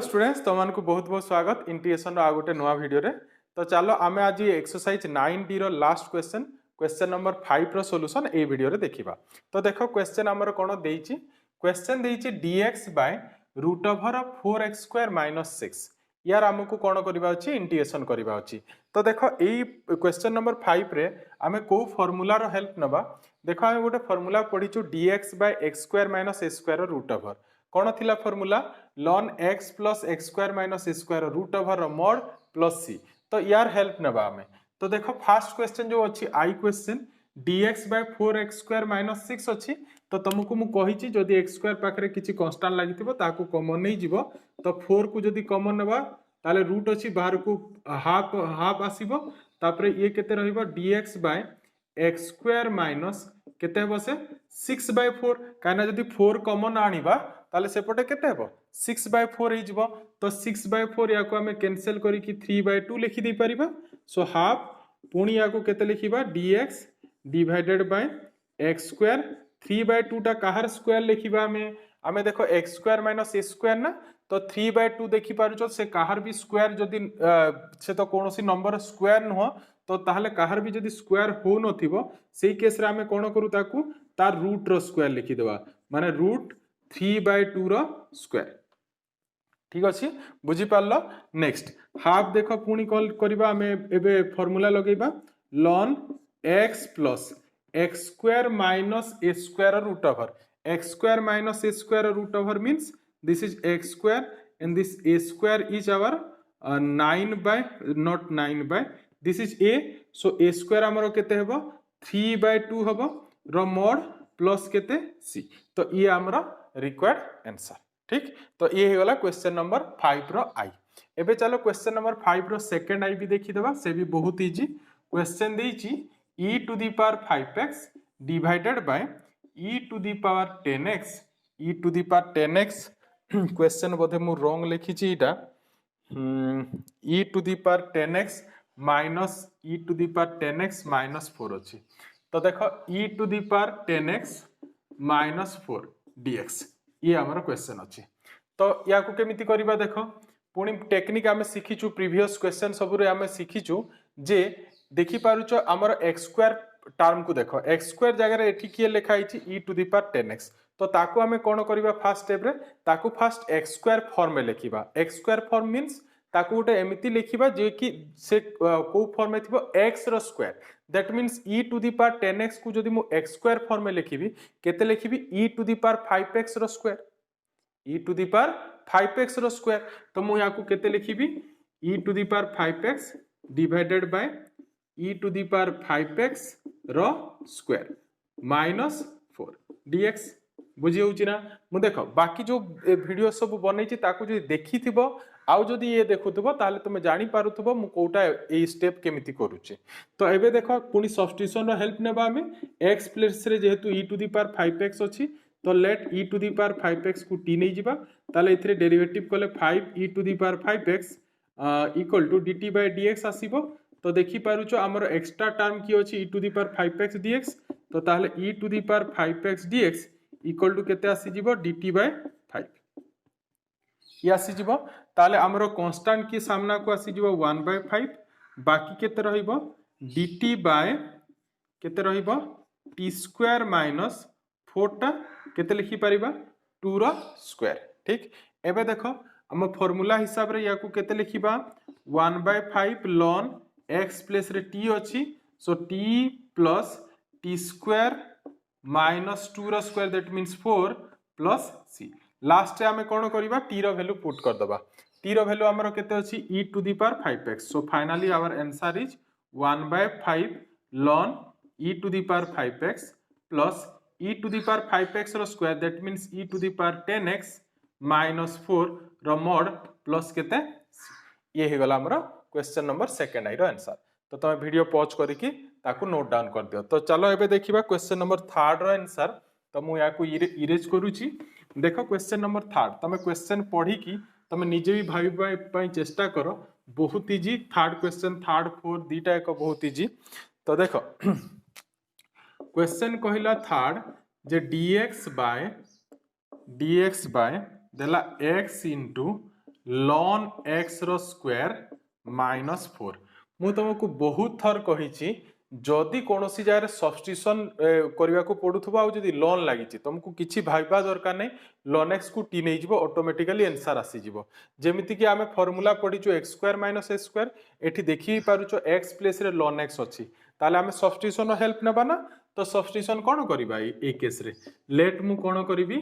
Hello students तुमको बहुत बहुत स्वागत इंटीग्रेशन आ गोटे नुआ वीडियो रे। तो चलो आम आज एक्सरसाइज 9D रो लास्ट क्वेश्चन क्वेश्चन नंबर 5 रो सॉल्यूशन ए वीडियो रे देखिबा। तो देखो क्वेश्चन हमर कोन देइची क्वेश्चन देइची dx by root over 4x² - 6 यार हमको कोन करबा अछि इंटीग्रेशन करबा अछि। तो देखो एई क्वेश्चन नंबर 5 रे आमे को फार्मूला रो हेल्प नबा। देखो आमे गोटे फार्मूला पढिचु dx बाय x² - a² रो रूट ओवर कौन थिला formula ln x plus x² minus a² root over mod plus c। तो यार हेल्प नबा हमें। तो देखो फर्स्ट क्वेश्चन जो अच्छी आई question dx by 4x² minus 6 अच्छी। तो तुमको मु कहिची जदि x² पाखरे किछि कांस्टेंट लागिथिबो ताकू कॉमन नै जिवो। तो 4 को जदि कॉमन नबा ताले रूट अच्छी बाहर को हाफ हाफ आसीबो तापरे ये केते रहइबो dx बाय x² माइनस केते हेबो से 6/4 काना जदि 4 कॉमन आनिबा ताले सेपटे केते हेबो 6/4 हे जिवो। तो 6/4 याको हमें कैंसिल करी कि 3/2 लिखि दै परिबा। सो हाफ पुणी याको केते लिखिबा dx डिवाइडेड बाय x² 3/2 टा काहर स्क्वायर लिखिबा हमें देखो x² माइनस a² ना। तो 3/2 देखि पारुचो से काहर भी स्क्वायर जदि से तो कोनोसी नंबर स्क्वायर नुह तो ताहले काहर भी जदि स्क्वायर हो नथिबो सेही केस रे हमें कोन करू ताकू तार रूट रो स्क्वायर लिखि देबा माने रूट 3/2 रो स्क्वायर। ठीक अछि बुझी पारलो। नेक्स्ट हाफ देखो पुणी कॉल करबा हमें एबे फार्मूला लगेबा ln x plus x² minus a² root over x² minus a² root over means this is x² and this a² is our 9 by not 9 by this is a so a² हमरो केते हेबो 3/2 हेबो रो mod plus केते c। तो ये हमरा required answer. ठीक तो ये हे वाला क्वेश्चन नंबर 5 रो आई। एबे चलो क्वेश्चन नंबर 5 रो सेकंड आई भी देखि देबा से भी बहुत इजी क्वेश्चन देइची e to the power 5x divided by e to the power 10x e to the power 10x question बोधे मु रॉन्ग लिखिची इटा e to the power 10x minus e to the power 10x minus 4 अछि। तो देखो e to the power 10x minus 4 dx ये हमर question अछि। तो या को केमिति करबा देखो पुणी टेक्निक आमे सिखिचु प्रीवियस क्वेश्चन सबरे आमे सिखिचु जे देखि पारुचो हमर x² टर्म को देखो x² जगह रे एठी के लिखा आइछि e to the power 10x। तो ताको हमें कोन करबा फर्स्ट स्टेप रे ताको फर्स्ट x² फॉर्म में लिखिबा x² फॉर्म मींस ताको उटे एमिति लिखिबा जे कि से को फॉर्म में थिबो x रो square that means e to the power 10x को जदि मु x² फॉर्म में लिखिबी केते लिखिबी e to the power 5x रो square e to the power 5x रो स्क्वायर। तो मु याकू केते लिखिबी e to the power 5x divided by e to the power 5x रो स्क्वायर माइनस 4 dx बुझी होउची ना। मु देखो बाकी जो वीडियो सब बनेची ताकू जो देखि थिबो आउ जदि ये देखुथबो ताले तुमे जानि पारुथबो मु कोटा ए स्टेप केमिति करूची। तो एबे देखो पुनी सब्स्टिट्यूशन रो हेल्प नेबा हमें x प्लेस रे जेहेतु e to the power 5x अछि तो let e to the power 5x को t नै जिबा ताले इथरे डेरिवेटिव कले 5 e to the power 5x equal to dt by dx आसीबो। तो देखि पारुचो हमर एक्स्ट्रा टर्म की अछि e to the power 5x dx तो ताले e to the power 5x dx equal to केते आसी जिवो dt बाय 5 ये आसी जिवो। ताले हमरो कांस्टेंट की सामना को आसी जिवो 1/5 बाकी केते रहिबो dt बाय केते रहिबो t² माइनस 4 टा केते लिखि परिबा 2 रो स्क्वायर। ठीक एबे देखो हम फार्मूला हिसाब रे याकू केते लिखिबा 1/5 ln x प्लस रे t अछि so t plus t² minus 2 रो square that means 4 plus c last रे हमें कोन करबा t रो वैल्यू पुट कर दबा t रो वैल्यू हमरो केते अछि e to the power 5x so finally our answer is 1/5 ln e to the power 5x plus e to the power 5x रो square that means e to the power 10x minus 4 रो mod plus केते ये हे गला हमरो question number second आई रो answer. तो तुम वीडियो पॉज करिकि ताकू नोट डाउन कर दियो। तो चलो एबे देखिबा क्वेश्चन नंबर थर्ड रो आंसर। तो मु याकू इरेज करूची देखो क्वेश्चन नंबर थर्ड तमे क्वेश्चन पढ़ी कि तमे निजे भी भाबी पई चेष्टा करो बहुत easy third question third fourth दीटा एक बहुत इजी। तो देखो क्वेश्चन कहिला थर्ड जे dx बाय देला x into ln x रो स्क्वायर माइनस 4 मु तुमको बहुत थर कही जदि कौन सी जगह सब्स्टिट्यूशन करने को पड़ुवा जदि लॉन लगी तुमको किसी भाबा दरकार नहीं ln x को टी नहीं ऑटोमेटिकली आंसर आसीजिवो जेमिति कि आमे फार्मूला पढ़ीचु x square minus a square एठी देखि पारुचो x प्लेस रे ln x अछि ताले आमे सब्स्टिट्यूशन हेल्प नेबा ना तो सब्स्टिट्यूशन कोन करबा ए केस रे लेट मु कोन करबी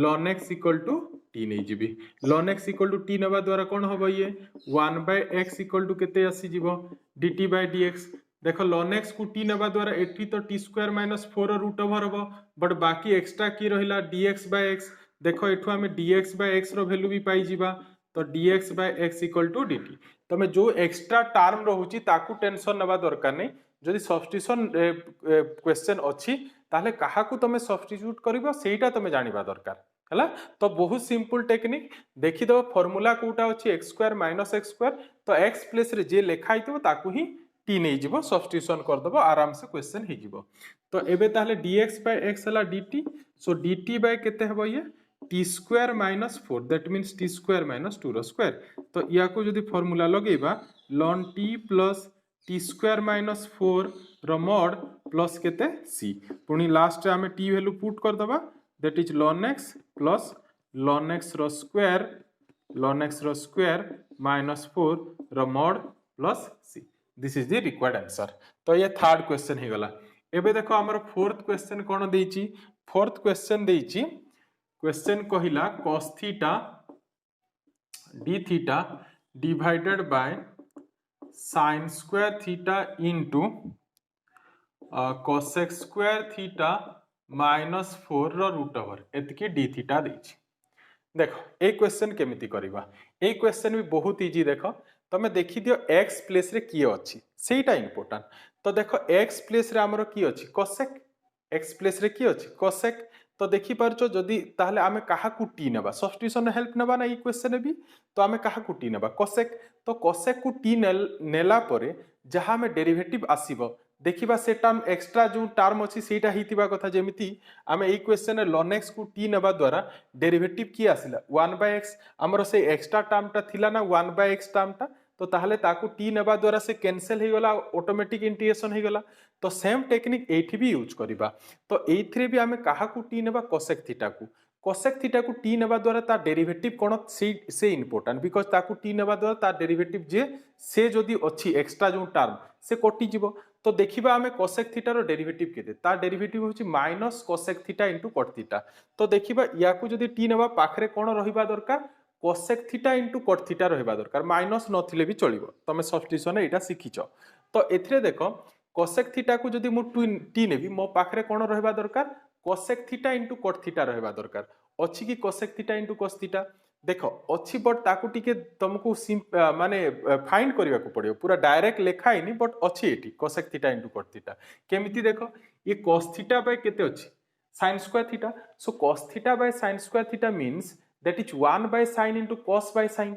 ln x equal to t नहीं जीबी ln x equal to t नेबा द्वारा कोन होबो ये 1/x इक्वल टू केते आसी जीवो dt/dx देखो ln x को टी नेबा द्वारा एठी तो t square minus 4 root over होबो बट बाकी एक्स्ट्रा की रहिला dx/x देखो एठू आमे dx/x रो वैल्यू भी पाई जीबा तो dx/x इक्वल टू dt तमे जो एक्स्ट्रा टर्म रहउची ताकू टेंशन नेबा दरकार नै जदि सब्स्टिट्यूशन क्वेश्चन अछि ताहले काहाकू तमे सब्स्टिट्यूट करबो सेटा तमे जानिबा दरकार हला तो बहुत सिंपल टेक्निक देखि दो फार्मूला कोटा अछि x square minus x square तो x प्लेस रे जे लेखा आइतो ताकू ही टी नहीं जीवो सब्स्टिट्यूशन कर दबो आराम से क्वेश्चन ही जीवो तो एबे ताहले dx/x हला dt सो dt बाय केते हबो ये t square minus 4 that means t square minus 2 रो स्क्वायर तो या को जदि फार्मूला लगेबा ln t plus t square minus 4 रो मॉड प्लस केते c पुनी लास्ट रे हमें t वैल्यू पुट कर दबा that is ln x plus ln x रो स्क्वायर माइनस 4 रो mod plus c this is the required answer तो ये थर्ड क्वेश्चन ही गला एबे देखो हमर फोर्थ क्वेश्चन कोन देइची फोर्थ क्वेश्चन देइची क्वेश्चन कहिला cos theta d theta divided by sin square theta into cosec square theta minus 4 रो रूट ओवर एतकी d थीटा देइची देखो ए क्वेश्चन केमिति करबा ए क्वेश्चन भी बहुत इजी देखो तमे देखि दियो x प्लेस रे की अछि सेटा इंपोर्टेंट तो देखो x प्लेस रे हमरो की अछि cosec x प्लेस रे की अछि cosec तो देखि परचो जदी ताहले आमे काहा को टी नेबा सब्स्टिट्यूशन हेल्प नेबा ना ई क्वेश्चन भी तो आमे काहा को टी नेबा cosec तो cosec को टी नेला परे जहा में डेरिवेटिव आसीबो देखिबा से टर्म एक्स्ट्रा जो टर्म अछि सेटा हितिबा कथा जेमिति आमे ई क्वेश्चन ln x को टी नेबा द्वारा डेरिवेटिव की आसिला 1/x हमरो से एक्स्ट्रा टर्म ता थिला ना 1/x टर्म ता तो ताहले ताकू टी नेबा द्वारा से कैंसिल हो गला ऑटोमेटिक इंटीग्रेशन हो गला तो सेम टेक्निक एठी भी यूज करिबा तो एथरे भी हमें काहा को टी नेबा cosec थीटा को टी नेबा द्वारा ता डेरिवेटिव कोन से इंपोर्टेंट बिकॉज़ ताकू टी नेबा द्वारा ता डेरिवेटिव जे से जदी अछि एक्स्ट्रा जो टर्म से कटि जिवो तो देखिबा हमें cosec थीटा रो डेरिवेटिव केते ता डेरिवेटिव होछि minus cosec theta into cot theta तो देखिबा या को जदी टी नेबा पाखरे कोन रहिबा दरकार cosec theta into cot theta रहिबा दरकार माइनस नथिले भी चलिबो तमे सब्स्टिट्यूशन एटा सिखिचो तो एथरे देखो cosec थीटा को जदी मु टी नेबी मो पाखरे कोन रहिबा दरकार cosec theta into cot theta रहिबा दरकार अछि कि cosec theta into cos theta देखो अछि बट ताकू टिके तुमको माने फाइंड करबा को पड़ियो पूरा डायरेक्ट लेखा हिनी बट अछि एठी cosec theta into cot theta केमिति देखो ये cos थीटा बाय केते अछि sin square theta so cos theta by sin square theta means that is 1 by sin into cos by sin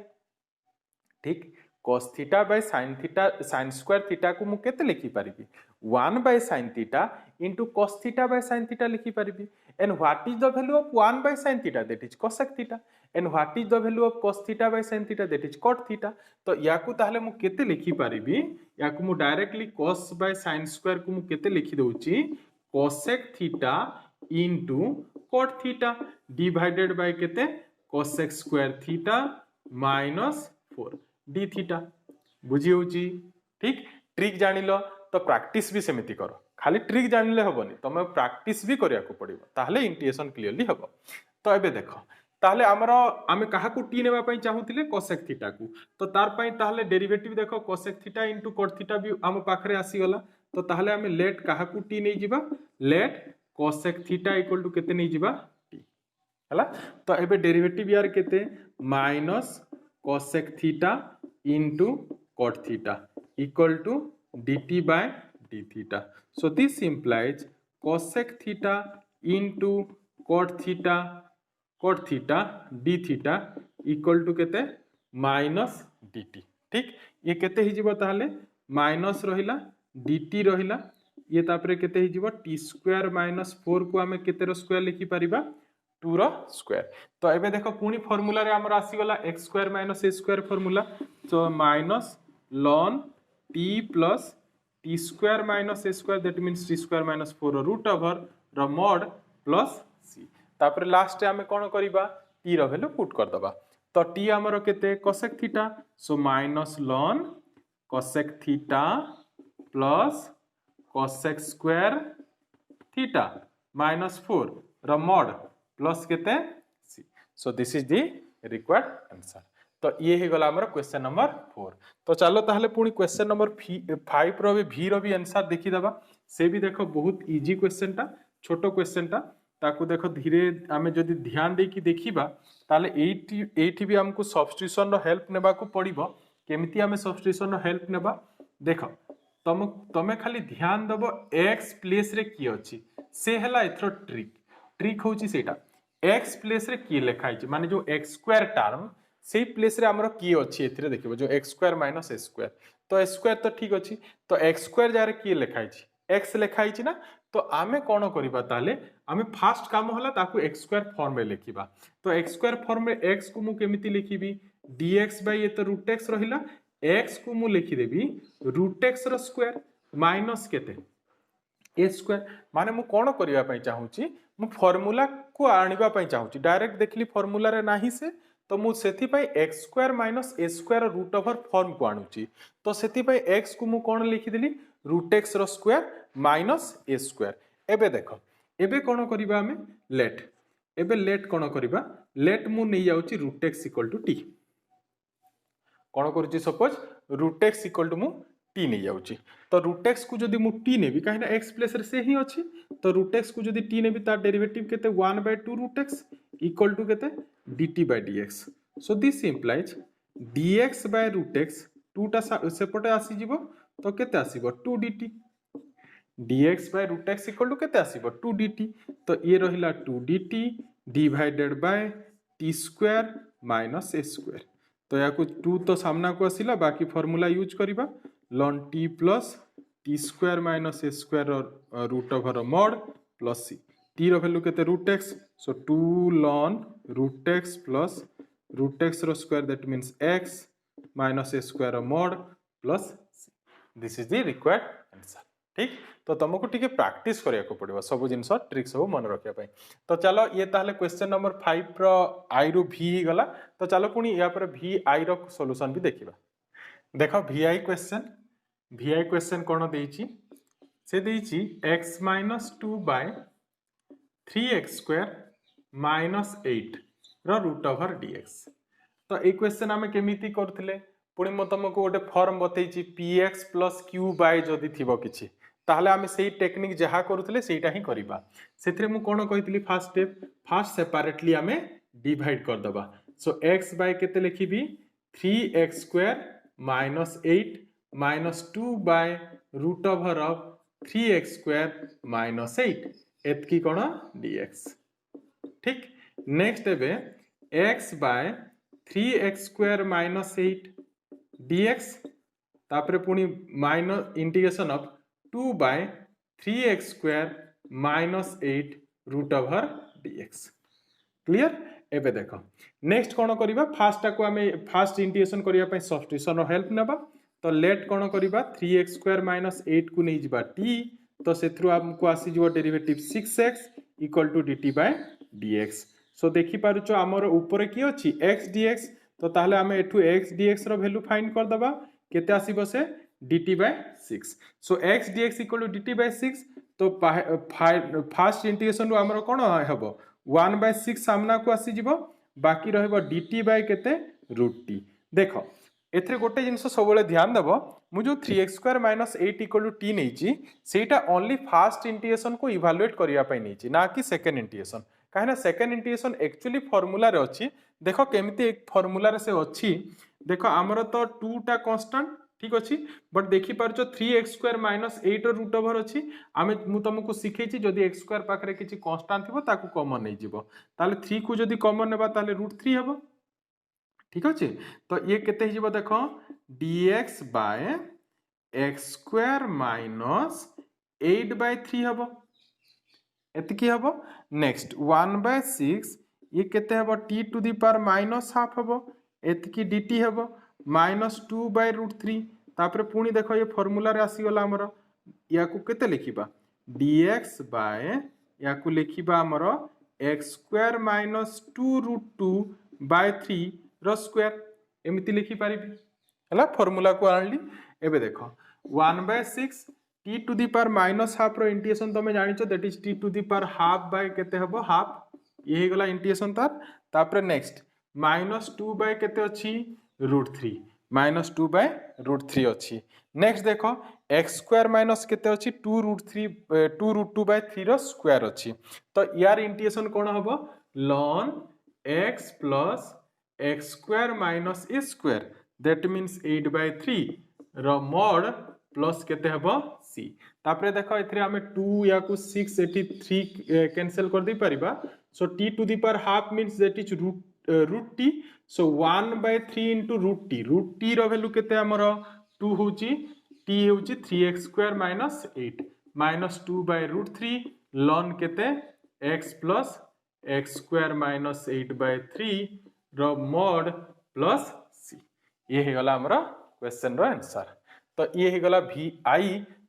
ठीक cos theta by sin square theta को मु केते लिखि परिबी 1 by sin theta into cos theta by sin theta लिखि परिबी and what is the value of 1 by sin theta that is cosec theta and what is the value of cos theta by sin theta that is cot theta तो याकू ताहले मु केते लिखि परिबी याकू मु directly cos by sin square को मु केते लिखि दोउची cosec theta into cot theta divided bye केते cosec square theta minus 4 d theta बुझी होची ठीक ट्रिक जानिलो तो प्रैक्टिस भी सेमिति करो खाली ट्रिक जानिले हबनी तमे प्रैक्टिस भी करिया को पड़िबो ताहले इंटीग्रेशन क्लियरली हबो तो एबे देखो ताहले हमरो आमे काहा को टी नेबा पई चाहुतिले cosec थीटा को तो तार पई ताहले डेरिवेटिव देखो cosec theta into cot theta भी हम पाखरे आसी गला तो ताहले हमें लेट काहा को टी नै जिबा let cosec theta equal to केते नै जिबा हला तो एबे डेरिवेटिव यार केते minus cosec theta into cot theta equal to dt by d theta so this implies cosec theta into cot theta d theta equal to केते माइनस dt ठीक ये केते हि जिवो ताहले माइनस रहिला dt रहिला ये तापरे केते हि जिवो t स्क्वायर माइनस 4 को हमें केते रो स्क्वायर लिखि परिबा 2 रो स्क्वायर। तो एबे देखो पुणी फॉर्मूला रे हमर आसी गला x square minus a square formula. So minus ln t plus t square minus a square that means t square minus 4 root over रो मॉड प्लस c। तापर लास्ट आमे कोन करिबा t रो वैल्यू पुट कर दबा। तो t हमर केते cosec थीटा। सो minus ln cosec theta plus cosec square theta minus 4 रो मॉड प्लस केते c। So this is the required answer. तो ये ही गला हमर क्वेश्चन नंबर 4। तो चलो ताहले पुणी क्वेश्चन नंबर 5 रो भी v रो भी आंसर देखि दबा। से भी देखो बहुत इजी क्वेश्चन टा, छोटो क्वेश्चन टा, ताकू देखो धीरे आमे जदि ध्यान दे कि देखिबा ताले एठी भी हमको सब्स्टिट्यूशन रो हेल्प नेबा को पड़िबो। केमिति आमे सब्स्टिट्यूशन रो हेल्प नेबा देखो तमे खाली ध्यान दबो x प्लेस रे की अछि से हला एथरो ट्रिक होची सेटा x प्लेस रे की लिखा छै माने जो x स्क्वायर टर्म से प्लेस रे हमरो की अछि एथिरे देखिबो जो x square minus a square. तो a स्क्वायर तो ठीक अछि तो x स्क्वायर जारे की लिखा छै x लिखा छै ना। तो आमे कोन करिबा ताले आमे फास्ट काम होला ताकू x स्क्वायर फॉर्म में लिखिबा। तो x स्क्वायर फॉर्म में x को मु केमिति लिखिबी dx बाय ए तो रूट x रहिला x को मु लिखि देबी रूट x रो स्क्वायर माइनस केते a स्क्वायर। माने मु कोन करिया पई चाहूची मु फार्मूला को आनिबा पई चाहूची डायरेक्ट देखली फार्मूला रे नाही से तो मु सेथि पई x square minus a square root over form को आनुची। तो सेथि पई x को मु कोन लिखि देली रूट x रो स्क्वायर माइनस a स्क्वायर। एबे देखो एबे कोन करिबा हमें लेट एबे लेट कोन करिबा लेट मु नै जाउची root x equal to t कोन करूची suppose root x equal to मु t नै जाउची। तो रूट x को जदी मु t नेबी काहे ना x प्लेस रे से ही अछि तो रूट x को जदी t नेबी तार डेरिवेटिव केते 1/2 रूट x इक्वल टू केते dt by dx। So this implies dx by root x 2 टा सेपटे आसी जिवो तो केते आसीबो 2 dt dx by root x equal to केते आसीबो 2 dt। तो ये रहिला 2 dt divided by t square minus a square. तो या को 2 तो सामना को आसिला बाकी फार्मूला यूज करिबा ln t plus t square minus a square root over mod plus c। t रो वैल्यू केते root x so 2 ln root x plus root x रो square that means x minus a square mod plus c। This is the required answer. ठीक तो तुमको टिके practice करिया को पड़िबो सब जिंस ट्रिक सब मन रखिया पई। तो चलो ये ताहले क्वेश्चन नंबर 5 रो i रो v ही गला। तो चलो पुनी या पर v i रो सॉल्यूशन भी देखिबा। देखो vi क्वेश्चन कोन देइची से देइची x minus 2 by 3x square minus 8 रो रूट ओवर dx। तो ए क्वेश्चन आमे केमिति करथिले पुनी म तुमको गोटे फॉर्म बतैची px प्लस q बाय जदी थिबो किछि ताहले आमे सेही टेक्निक जहा करूथिले सेटा ही करिबा। सेथरे मु कोन कहितली फर्स्ट स्टेप फर्स्ट सेपरेटली आमे डिवाइड कर दबा। सो x बाय केते लिखिबी 3x square minus 8 minus 2 by root over of 3x square minus 8 एतकी कोन dx। ठीक नेक्स्ट एबे x by 3x square minus 8 dx तापरे पुनी minus integration of 2 by 3x square minus 8 root over dx। Clear एबे देखो नेक्स्ट कोन करिबा fast को हमें फास्ट इंटीग्रेशन करिया पई सब्स्टिट्यूशन रो हेल्प नेबा। तो लेट कोन करिबा 3x स्क्वायर माइनस 8 को नै जिबा t तो सेथरु हमको आसी जिवो derivative 6x equal to dt by dx। So देखि पारुचो हमर ऊपर की अछि x dx तो ताहले हमें एठु x dx रो वैल्यू फाइंड कर दबा केते आसीबो से dt by 6। So x dx equal to dt by 6 तो फास्ट इंटीग्रेशन रो हमर कोन हेबो 1/6 सामना को आसी जिवो बाकी रहबो dt बाय केते रूट t। देखो एथरे गोटे जिंस सबले ध्यान देबो मु जो 3x square minus 8 equal to t नैची सेटा ओनली फास्ट इंटीग्रेशन को इवैल्यूएट करिया पई नैची ना कि सेकंड इंटीग्रेशन। काहे ना सेकंड इंटीग्रेशन एक्चुअली फार्मूला रे अछि देखो केमिति एक फार्मूला रे से अछि देखो हमर तो 2 टा कांस्टेंट ठीक अछि बट देखि पारछो 3x square minus 8 root over अछि आमे मु तुमको सिखैछि जदी x स्क्वायर पाखरे किछि कांस्टेंट थिबो ताकू कॉमन नै जिवो ताले 3 को जदी कॉमन नेबा ताले रूट 3 हेबो। ठीक अछि तो ये केते ही जिवो देखो dx by x square minus 8/3 हेबो। एतिकी हबो नेक्स्ट 1/6 ये केते हबो t to the power -half हबो एतिकी dt हबो -2/√3 तापर पुणी देखो ये फॉर्मूला रे आसी गला हमर या को केते लिखिबा dx बाय या को लिखिबा हमर x² - 2√2/3 रो स्क्वायर एमिति लिखि पारिबी हला फॉर्मूला को आनली एबे देखो 1/6 t to the power -half रो इंटीग्रेशन तमे जानिचो that is t to the power half by केते हबो हाफ ये गला इंटीग्रेशन तापर नेक्स्ट -2 बाय केते अछि √3 -2/√3 अछि नेक्स्ट देखो x² - केते अछि 2√2/3 रो स्क्वायर अछि तो यार इंटीग्रेशन कोन हबो ln x plus x² - a² that means 8/3 रो mod प्लस केते हबो c तापरे देखो एथरे हमें 2 या को 6 एटी 3 कैंसिल कर दे परिबा so t to the power half means that is root t so 1/3 into root t रो वैल्यू केते हमर 2 होची t होची 3x² - 8 -2/√3 ln केते x plus x² - 8/3 रो mod प्लस c ये हे गला हमर क्वेश्चन रो आंसर तो ये ही गला vi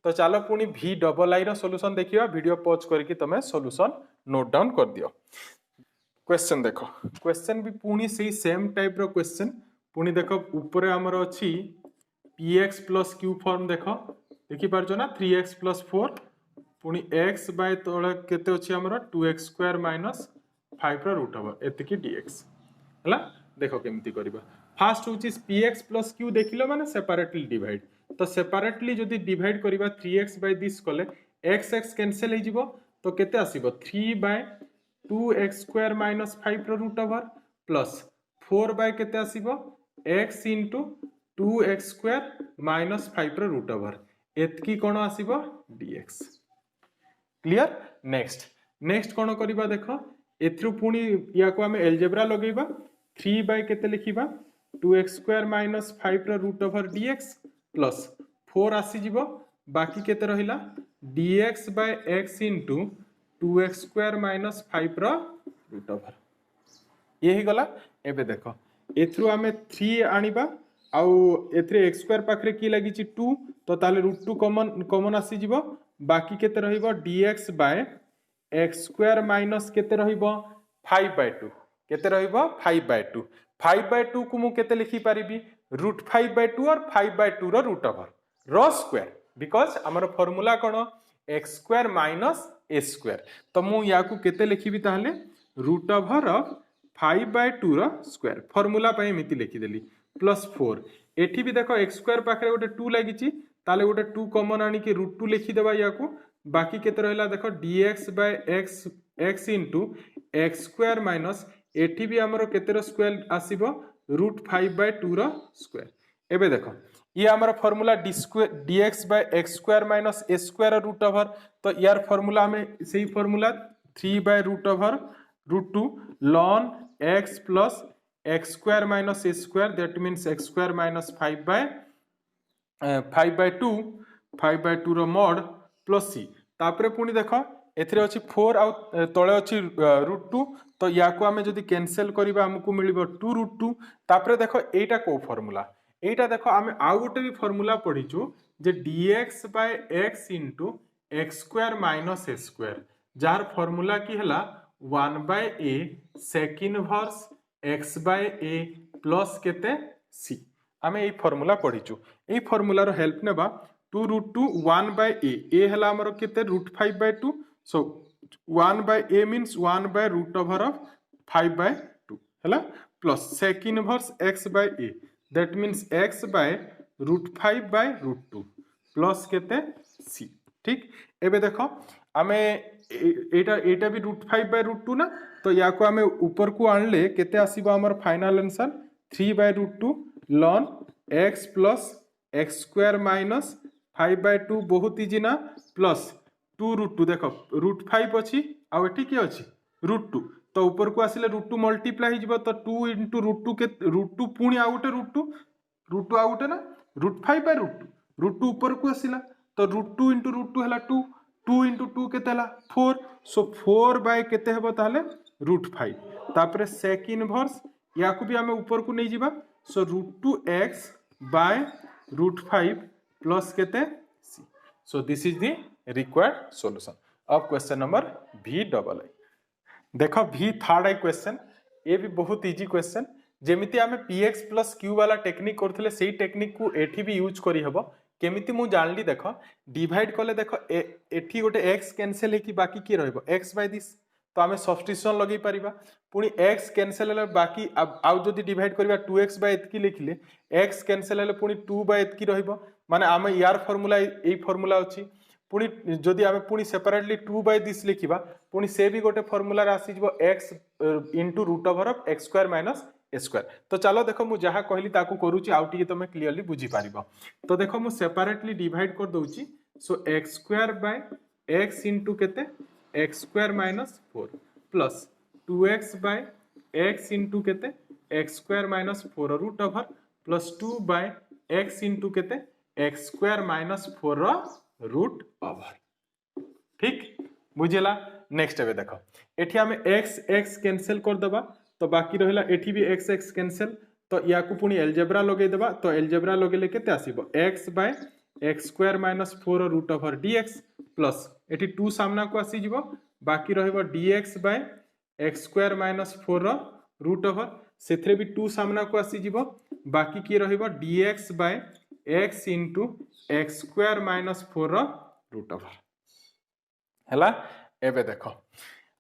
तो चलो पुणी vi रो सॉल्यूशन देखियो वीडियो पॉज करके तमे सॉल्यूशन नोट डाउन कर दियो क्वेश्चन देखो क्वेश्चन भी पुणी से सेम टाइप रो क्वेश्चन पुणी देखो ऊपर हमर अछि px + q फॉर्म देखो देखि पारजो ना 3x + 4 पुणी x बाय तळे केते अछि हमर 2x² - 5 रो रूट ओवर एतिकी dx हला देखो केमती करबा फर्स्ट होची px + q देखिलो माने सेपरेटली डिवाइड तो सेपरेटली जदि डिवाइड करिबा 3x बाय दिस कले x x कैंसिल हे जिवो तो केते आसीबो 3/2x² - 5 रो रूट ओवर प्लस 4 बाय केते आसीबो x * 2x² - 5 रो रूट ओवर एतकी कोन आसीबो dx क्लियर नेक्स्ट कोन करिबा देखो एथरु पुणी या को हमें अलजेब्रा लगेबा 3 बाय केते लिखिबा 2x² - 5 रो रूट ओवर dx प्लस 4 आसी जिवो बाकी केते रहिला dx by x into 2x² - 5 रो रूट ओवर ये ही गला एबे देखो एथरु हमें 3 आनिबा आउ एथरे x² पाखरे की लागि छि 2 तो ताले √2 कॉमन आसी जिवो बाकी केते रहिबो dx बाय x² - केते रहिबो 5/2 केते रहिबो 5/2 5/2 को मु केते लिखि पारिबी √5/2 और 5/2 रो रूट ओवर रो स्क्वायर बिकॉज हमर फार्मूला कोन x² - a² तो मु या को केते लिखिबी ताहले रूट ओवर ऑफ 5/2 रो स्क्वायर फार्मूला पय मिति लिखि देली प्लस 4 एठी भी देखो x² पाखरे गोटे 2 लागि छि ताले गोटे 2 कॉमन आनी कि √2 लिखि देबा या को बाकी केते रहला देखो dx by x into x² - एठी भी हमरो केते रो स्क्वायर आसीबो √5/2 रो स्क्वायर एबे देखो ये हमारा formula dx by x² - a² root over तो यार फार्मूला हमें सही formula 3/√2 ln x plus x² - a² that means x² - 5/2 row mod plus c तापरे पुणी देखो एथरे अछि 4 आ तळे अछि √2 तो या को हमें जदी कैंसिल करिबा हमकु मिलिबो 2√2 तापरे देखो एटा को फार्मूला एटा देखो हमें आउ गोटे भी फार्मूला पढिचु जे dx by x into x² - a² जार फार्मूला की हला 1/a sec inverse x by a plus केते c हमें ए फार्मूला पढिचु ए फार्मूला रो हेल्प नेबा 2√2 1/a a हला हमर केते √5/2 सो 1/a मींस 1/√over of 5/2 हला plus sec inverse x by a that means x by √5/√2 plus केते c ठीक एबे देखो हमें एटा भी √5/√2 ना तो या को हमें ऊपर को आनले केते आसीबा हमर final answer 3/√2 ln x plus x² - 5/2 बहुत इजी ना प्लस 2√2 देखो √5 अछि आ एठी के अछि √2 तो ऊपर को आसिले √2 मल्टीप्लाई हिजबो तो 2 into √2 के √2 पुणी आ उटे √2 आ उटे ना √5/√2 √2 ऊपर को आसिला तो √2 into √2 हला 2 2 into 2 केते हला 4 सो 4 बाय केते हेबो ताले √5 तापर सेक इनवर्स या को भी हमें ऊपर को नहीं जीवा सो √2x बाय √5 प्लस केते c so this is the required solution of question number v double आई देखो v थर्ड आई क्वेश्चन ये भी बहुत इजी क्वेश्चन जेमिति आमे px प्लस q वाला टेक्निक करथिले सेही टेक्निक को एठी भी यूज करी हबो केमिति मु जानली देखो डिवाइड कले देखो एठी गोटे x कैंसिल हेकी बाकी की रहइबो x बाय दिस तो आमे सब्स्टिट्यूशन लगै परिबा पुनी x कैंसिल हेले बाकी आउ जदी डिवाइड करबा 2x बाय एतकी लिखिले x कैंसिल हेले पुनी 2 बाय एतकी रहइबो माने आमे यार फार्मूला एई फार्मूला अछि पुनी जदी आमे पुनी सेपरेटली 2 बाय दिस लिखिबा पुनी से भी गोटे फार्मूला रे आसी जिवो x into root over of x square minus a square तो चलो देखो मु जहा कहली ताकू करूची आउ टिके तमे क्लियरली बुझी पारिबो तो देखो मु सेपरेटली डिवाइड कर दोची सो x square by x into केते x square minus 4 plus 2x by x into केते x square minus 4 root over plus 2 by x into केते x square minus 4 root over ठीक बुझिला नेक्स्ट एबे देखो एठी हमें x x कैंसिल कर दबा तो बाकी रहिला एठी भी x x कैंसिल तो या को पुनी अलजेब्रा लगे देबा तो अलजेब्रा लगेले केते आसीबो x by x square minus 4 root over dx plus एठी 2 सामना को आसी जिवो बाकी रहिबो dx by x square minus 4 root over सेथरे भी 2 सामना को आसी जिवो बाकी की रहिबो dx by x into x square minus 4 root over हला एबे देखो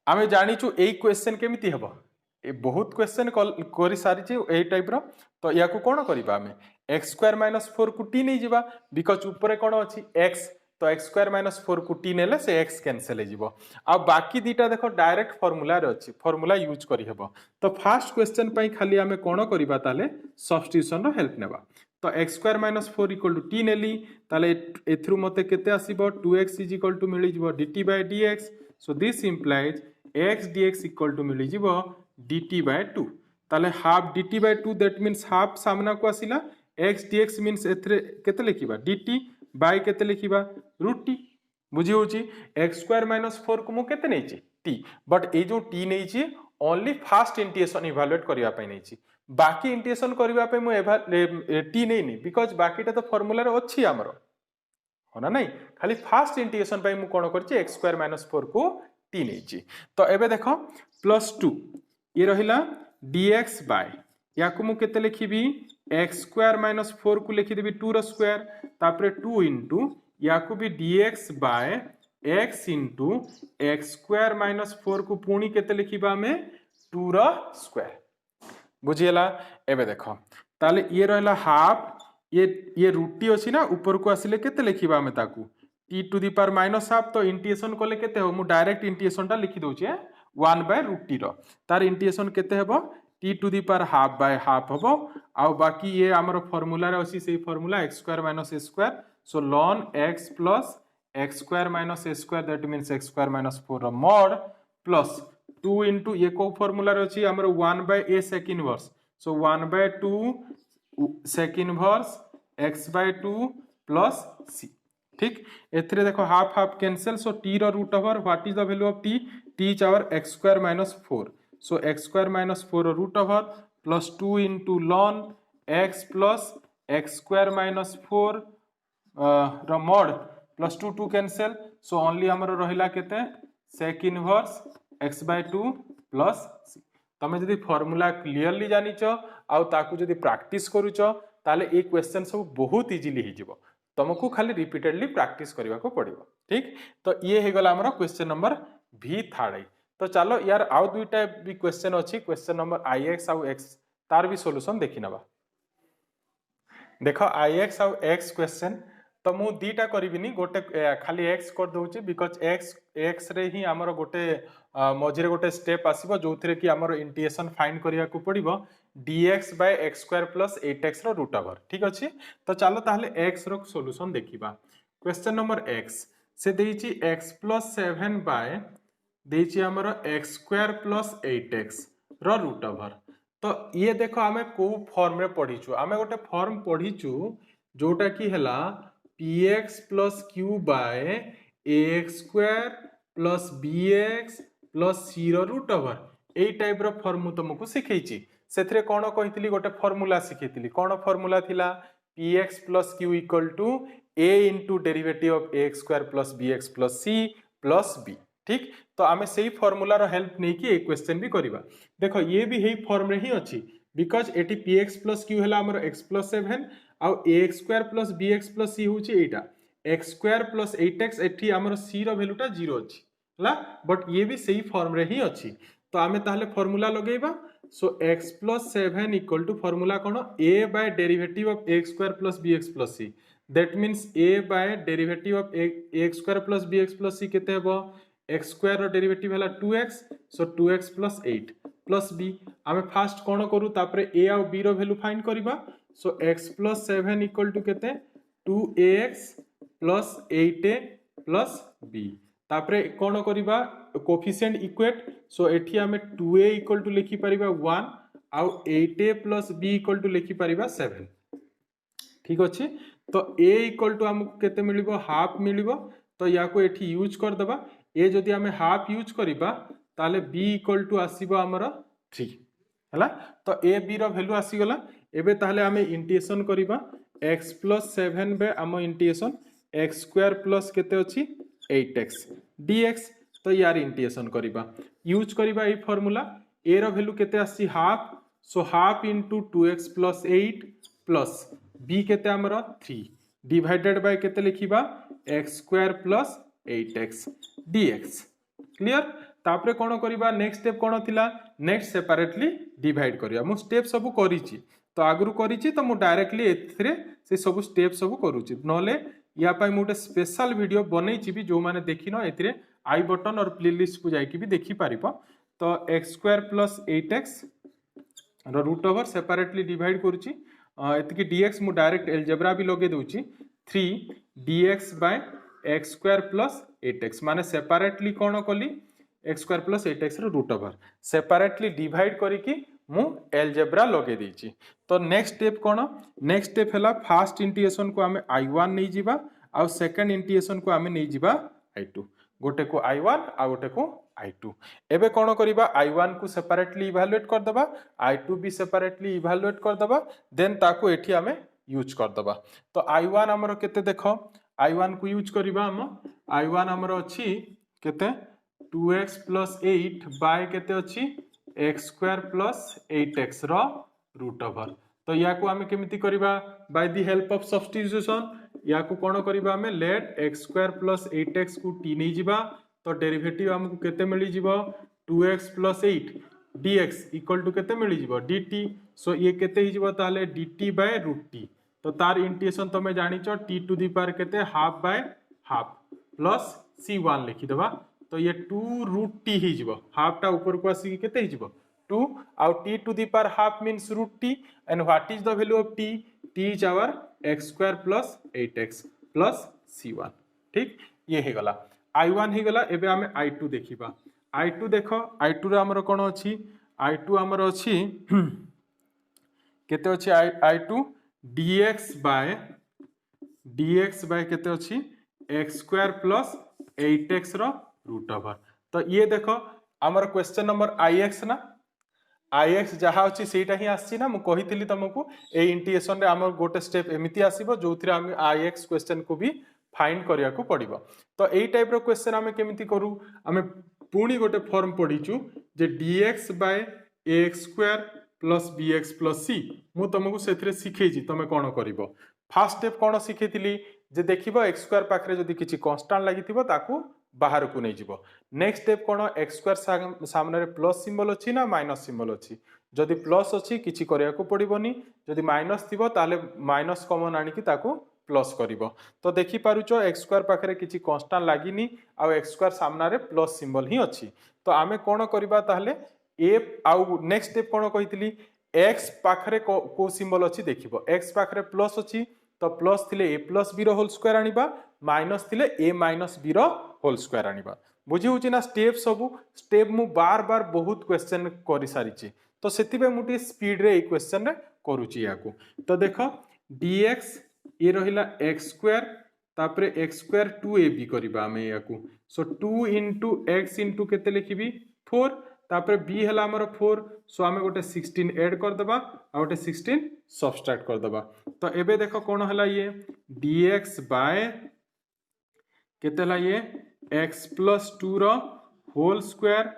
आमे जानि छु एई क्वेश्चन केमिति हबो ए बहुत क्वेश्चन करी सारी छि एई टाइप रो तो या को कोन करबा हमें x स्क्वायर माइनस 4 को t नै जिबा बिकॉज़ ऊपर कोन अछि x तो x स्क्वायर माइनस 4 को t नेले से x कैंसिल हे जिवो आ बाकी दीटा देखो डायरेक्ट फार्मूला रे अछि फार्मूला यूज करी हेबो तो फर्स्ट क्वेश्चन पई खाली हमें कोन करबा ताले सब्स्टिट्यूशन रो हेल्प नेबा तो x square minus 4 equal to t नेली ताले एथरु मते केते आसीबो 2x इज इक्वल टू मिली जिवो dt by dx so this implies x dx equal to मिली जिवो dt बाय 2 ताले half dt by 2 that means half सामना को आसीला x dx मींस एथरे केते लिखिबा dt बाय केते लिखिबा रूट t बुझी होची x स्क्वायर माइनस 4 को मु केते नैची t बट ए जो t नैची ओनली फर्स्ट इंटीग्रेशन इवैल्यूएट करिया पई नैची बाकी इंटीग्रेशन करिया पई मु t नैनी बिकॉज़ बाकीटा तो फार्मूला रे अछि हमरो होना नहीं खाली फर्स्ट इंटीग्रेशन पई मु कोन करची x स्क्वायर माइनस 4 को t नैची तो एबे देखो प्लस 2 ये रहिला dx बाय या को मु केते लिखिबी x स्क्वायर माइनस 4 को लिखि देबी 2 रो स्क्वायर तापरे 2 इनटू या को भी dx by x into x square minus 4 को पुणी केते लिखिबा में 2 रो स्क्वायर बुझियला एबे देखो ताले ये रहला हाफ ये रूट टी अछि ना ऊपर को आसिले केते लिखिबा में ताकू t to the power minus half तो इंटीग्रेशन कोले केते हो मु डायरेक्ट इंटीग्रेशन टा लिखि दोछि 1 बाय रूट टी रो तार इंटीग्रेशन केते हेबो t to the power half by half हेबो आ बाकी ये हमर फार्मूला रे अछि सेही formula x square minus a square so ln x plus x square minus a square that means x square minus 4 रो मॉड प्लस 2 इनटू ये को फार्मूला रे अछि हमर 1 by a sec inverse so 1 by 2 sec inverse x by 2 plus c ठीक एथरे देखो half half cancel so t रो root over what is the value of t t is our x square minus 4 so x square minus 4 रो root over plus 2 into ln x plus x square minus 4 रो mod plus 2 2 cancel so only हमर रहिला केते sec inverse x by 2 plus c तमे जदी formula clearly जानिचो आ ताकू जदी practice करूचो ताले ए क्वेश्चन सब बहुत इजीली ही जिवो तुमको खाली रिपीटेडली प्रैक्टिस करबा को पड़िबो ठीक तो ये हे गला हमर क्वेश्चन नंबर v थर्ड आई तो चलो यार आउ दुईटा भी क्वेश्चन अछि क्वेश्चन नंबर ix आउ x तार भी सॉल्यूशन देखि नबा देखो ix आउ x क्वेश्चन तो मु दीटा करिबिनी गोटे खाली x कर दोउची बिकॉज़ x रे ही हमर गोटे मझिरे गोटे स्टेप आसीबो जोथरे कि हमर इंटीग्रेशन फाइंड करिया को पड़िबो dx by x square plus 8x रो रूट ओवर ठीक अछि तो चलो ताहले x रो सॉल्यूशन देखिबा क्वेश्चन नंबर x से देइची x प्लस 7 बाय देइची हमर x स्क्वायर प्लस 8x रो रूट ओवर तो ये देखो हमें को फॉर्म रे पढिचु हमें गोटे फॉर्म पढिचु जोटा की हला px plus q by ax square plus bx plus c रो रूट ओवर एई टाइप रो फॉर्म तुमको सिखैछि सेथरे कोन कहितली गोटे फार्मूला सिखैतली कोन फार्मूला थिला px plus q equal to a into derivative of ax square plus bx plus c plus b ठीक तो आमे सेही फार्मूला रो हेल्प नै कि ए क्वेश्चन भी करबा देखो ये भी हेई फॉर्म रे ही अछि because eighty px plus q हला हमर x प्लस 7 आउ ax square plus bx plus c होछि एटा x स्क्वायर प्लस 8x एठी हमर c रो वैल्यूटा 0 अछि हला बट ये भी सेही फॉर्म रे ही अछि तो आमे ताहले फार्मूला लगेबा so x plus 7 equal to formula कोन a by derivative of x square plus bx plus c that means a by derivative of x square plus bx plus c केते हेबो x स्क्वायर रो derivative हला 2x so 2x plus 8 plus b आमे first कोन करू तापरे a और b रो वैल्यू फाइंड करबा so x plus 7 equal to केते 2ax plus 8a plus b तापरे कोन करबा कोफिशिएंट इक्वेट सो एठी हमें 2a इक्वल टू लिखि परिबा 1 आउ 8a plus b equal to लिखि परिबा 7 ठीक अछि तो a इक्वल टू हमको केते मिलिबो हाफ मिलिबो तो याको एठी यूज कर दबा a जदी हमें हाफ यूज करिबा ताले b इक्वल टू आसीबो हमर 3 हला तो a b रो वैल्यू आसी गला एबे ताले हमें इंटीग्रेशन करिबा x प्लस 7 बे हम इंटीग्रेशन x स्क्वायर प्लस केते अछि 8x dx तो यार इंटीग्रेशन करिबा यूज करिबा ए फार्मूला a रो वैल्यू केते आसी half so half into 2x plus 8 plus b केते हमर 3 डिवाइडेड बाय केते लिखिबा x square plus 8x dx clear तापरे कोन करिबा नेक्स्ट स्टेप कोन थिला नेक्स्ट सेपरेटली डिवाइड करिया मु स्टेप सब करिछि तो आगरु करिछि तो मु डायरेक्टली एथरे से सब स्टेप सब करूछि नले या पाई मोटे स्पेशल वीडियो बनैछि भी जो माने देखिनो एथरे आई बटन और प्लेलिस्ट को जाई कि भी देखि पारिबो तो x स्क्वायर प्लस 8x रो रूट ओवर सेपरेटली डिवाइड करूछि एतकी dx मु डायरेक्ट अलजेब्रा भी लगे दोछि 3 dx by x square plus 8x माने सेपरेटली कोन कली x स्क्वायर प्लस 8x रो रूट ओवर सेपरेटली डिवाइड करी कि मु अलजेब्रा लगे देछि तो नेक्स्ट स्टेप कोन नेक्स्ट स्टेप हला फर्स्ट इंटीग्रेशन को हमें i1 नै जिबा आ सेकंड इंटीग्रेशन को हमें नै जिबा i2 गोटे को i1 आ गोटे को i2 एबे कोन करिबा i1 को सेपरेटली इवैल्यूएट कर दबा i2 भी सेपरेटली इवैल्यूएट कर दबा देन ताको एठी हमें यूज कर दबा तो i1 हमरो केते देखो i1 को यूज करिबा हम i1 हमरो अछि केते 2x प्लस 8 बाय केते अछि x स्क्वायर प्लस 8x रो रूट ओवर तो या को हमें केमिति करिबा by the help of substitution या को कोन करिबा हमें late x square plus 8x को t नै जिबा तो डेरिवेटिव हमको केते मिली जिवो 2x plus 8 dx equal to केते मिली जिवो dt सो ये केते ही जिवो ताले dt बाय रूट t तो तार इंटीग्रेशन तमे जानिचो t टू द पावर केते half by half plus c1 लिखि देबा तो ये 2 रूट t ही जिवो हाफ टा ऊपर को आसी केते ही जिवो 2 आउ t to the power half means root t and what is the value of t t is our x square plus 8x plus c1 ठीक ये हे गला i1 ही गला एबे हमें i2 देखिबा i2 देखो i2 रे हमर कोन अछि i2 हमर अछि केते अछि i2 dx बाय केते अछि x स्क्वायर प्लस 8x रो रूट ओवर तो ये देखो हमर क्वेश्चन नंबर ix ना ix जहा अछि सेटा ही आछि ना मु कहितली तुमको ए इंटीग्रेशन रे हमर गोटे स्टेप एमिति आसीबो जोथिरे हम ix क्वेश्चन को भी फाइंड करिया को पड़िबो तो एई टाइप रो क्वेश्चन हमें केमिति करू हमें पुणी गोटे फॉर्म पढिचु जे dx by ax square plus bx plus c मु तुमको सेथरे सिखैछि तमे कोन करिवो फर्स्ट स्टेप कोन सिखैतिली जे देखिबो x स्क्वायर पाखरे जदी किछि कांस्टेंट लागिथिबो ताकू बाहर को नै जिवो नेक्स्ट स्टेप कोन x स्क्वायर सामने रे प्लस सिंबल अछि ना माइनस सिंबल अछि जदी प्लस अछि किछि करिया को पड़िबोनी जदी माइनस थिबो ताले माइनस कॉमन आनी कि ताकू प्लस करिवो तो देखि पारुचो x स्क्वायर पाखरे किछि कांस्टेंट लागिनी आ x स्क्वायर सामना रे प्लस सिंबल ही अछि तो आमे कोन करिबा ताहले a आउ नेक्स्ट स्टेप कोन कहितली x पाखरे को सिंबल अछि देखिबो x पाखरे प्लस अछि तो प्लस थिले a प्लस b रो होल स्क्वायर आनिबा माइनस थिले a माइनस b रो होल स्क्वायर आनिबा बुझी होची ना स्टेप सब स्टेप मु बार बार बहुत क्वेश्चन करि सारिची तो सेतिबे मुटी स्पीड रे ए क्वेश्चन रे करूची याकू तो देखो dx ये रहिला x स्क्वायर तापरे x स्क्वायर 2ab करबा हमें याकू सो 2 into x into केते लिखिबी 4 तापरे b हला हमर 4 सो हमें गोटे 16 ऐड कर दबा आ गोटे 16 सब्सट्रैक्ट कर दबा तो एबे देखो कोन हला ये dx बाय केते हला ये x plus 2 रो होल स्क्वायर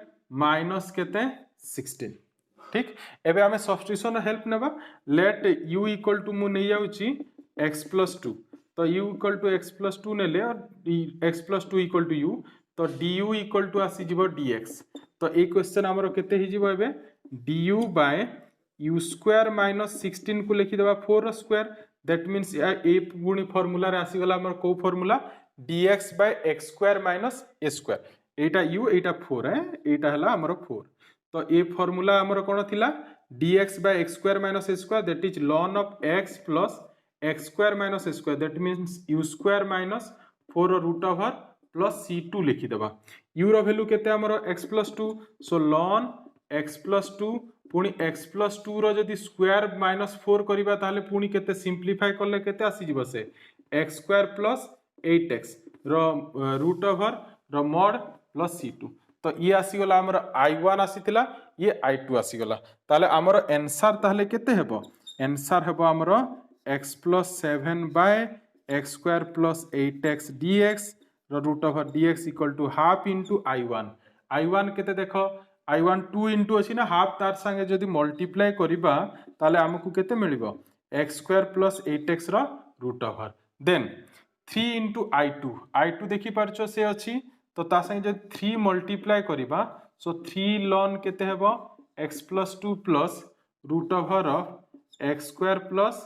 माइनस केते 16 ठीक एबे हमें सब्स्टिट्यूशन हेल्प नेबा लेट u इक्वल टू मु नै जाउची x plus 2 तो u equal to x plus 2 नेले और x plus 2 equal to u तो du इक्वल टू आसी जिवो dx तो ए क्वेश्चन हमरो केते हि जिवो एबे du by u square minus 16 को लिखि देबा 4 रो स्क्वायर दैट मींस ए गुणी फार्मूला रे आसी गला हमर को formula dx by x square minus a square एटा u एटा 4 है एटा हला हमरो 4 तो ए फार्मूला हमर कोन थिला dx by x square minus a square that is ln of x plus x square minus a square that means u square minus 4 root over plus c2 लिखि दबा u रो value केते हमर x plus 2 so ln x plus 2 पुनी x plus 2 रो जदी square minus 4 करिबा ताले पुनी केते सिंपलीफाई करले केते आसी जिवो से x square plus 8x रो root over रो mod plus c2 तो ये आसीगला हमर i1 आसीतिला ये i2 आसीगला ताले हमर आंसर ताले केते हेबो आंसर हेबो हमर x plus 7 by x square plus 8x dx row root over dx equal to half into i1 केते देखो i1 2 into अछि ना हाफ तार संगे जदी मल्टीप्लाई करिबा ताले हमकु केते मिलिबो x square plus 8x रो root over then 3 into i2 देखि परछो से अछि तो ता संगे जब 3 मल्टीप्लाई करिबा सो 3 ln केते हेबो x plus 2 plus root over of x square plus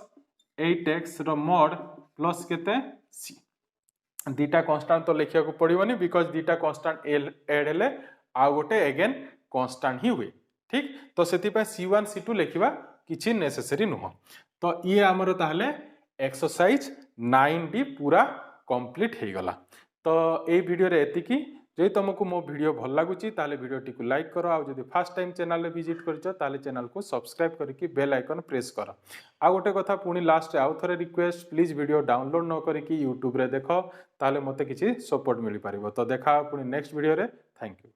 8x row mod plus केते c दीटा कांस्टेंट तो लिखिया को पड़िबोनी बिकॉज़ दीटा कांस्टेंट ऐड हेले आ गोटे अगेन कांस्टेंट ही हुए ठीक तो सेति पे c1 c2 लिखिबा किछि नेसेसरी नुह तो ये हमरो ताहले एक्सरसाइज 9d पूरा कंप्लीट हे गला तो ए वीडियो रे एतिकी जे तुमको मो वीडियो भल लागुची ताले वीडियो टी को लाइक करो आ जदी फर्स्ट टाइम चैनल रे विजिट करछ ताले चैनल को सब्सक्राइब करके बेल आइकन प्रेस करो आ गोटे कथा पुनी लास्ट आउ थरे रिक्वेस्ट प्लीज वीडियो डाउनलोड न करके YouTube रे देखो ताले मते किछि सपोर्ट मिली परिबो तो देखा पुनी नेक्स्ट वीडियो रे थैंक यू।